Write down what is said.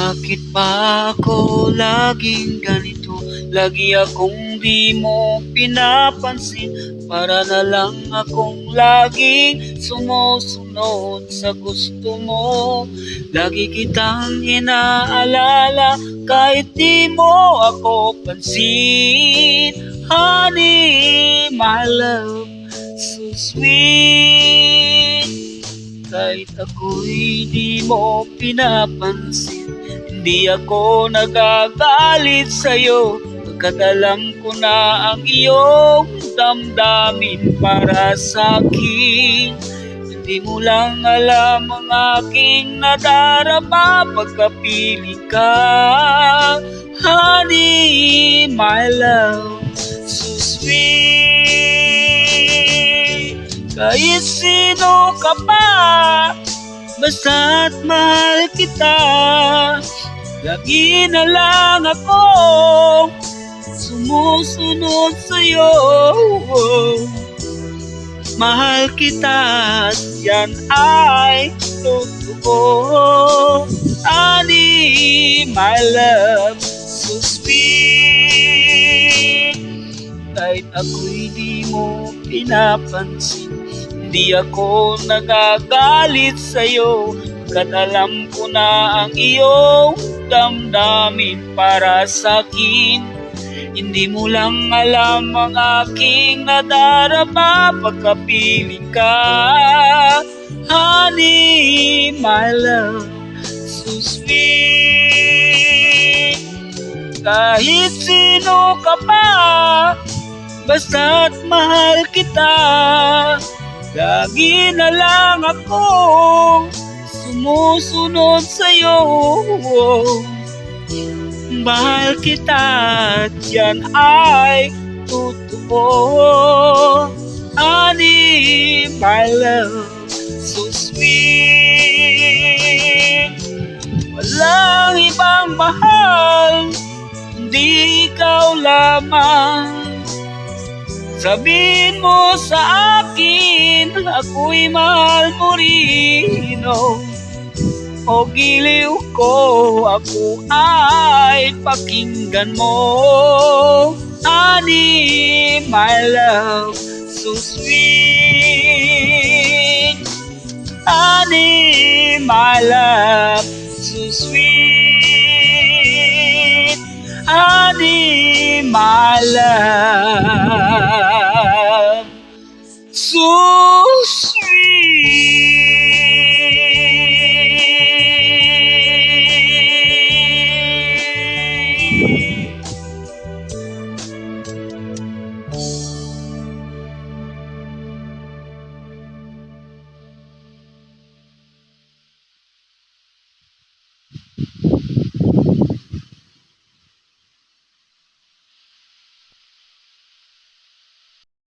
Bakit ba ako laging ganito? Lagi akong di mo pinapansin. Para na lang akong laging sumusunod sa gusto mo. Lagi kitang inaalala kahit di mo ako pansin. Honey, my love, so sweet. Kahit ako'y di mo pinapansin, hindi ako nagagalit sa'yo, pagkat alam ko na ang iyong damdamin para sa'kin. Hindi mo lang alam ang aking nadarama pagkapiling ka. Honey, my love, so sweet. Kahit sino ka pa, basta't mahal kita. Lagi na lang ako sumusunod sa'yo. Mahal kita at yan ay totoo. Honey, my love, so sweet. Kahit ako'y di mo pinapansin, hindi ako nagagalit sa'yo, pagkat alam ko na ang iyong damdamin para sa'kin. Hindi mo lang alam ang aking nadarama pagkapiling ka. Honey, my love, so sweet. Kahit sino ka pa, basta't mahal kita. Lagi na lang akong sumusunod sa'yo. Mahal kita at yan ay totoo. Honey, my love, so sweet. Walang ibang mahal, kundi ikaw lamang. Sabihin mo sa akin, ako'y mahal mo rin, oh. O giliw ko, ako ay pakinggan mo. Honey, my love, so sweet. Honey, my love, so sweet. Honey, my love, so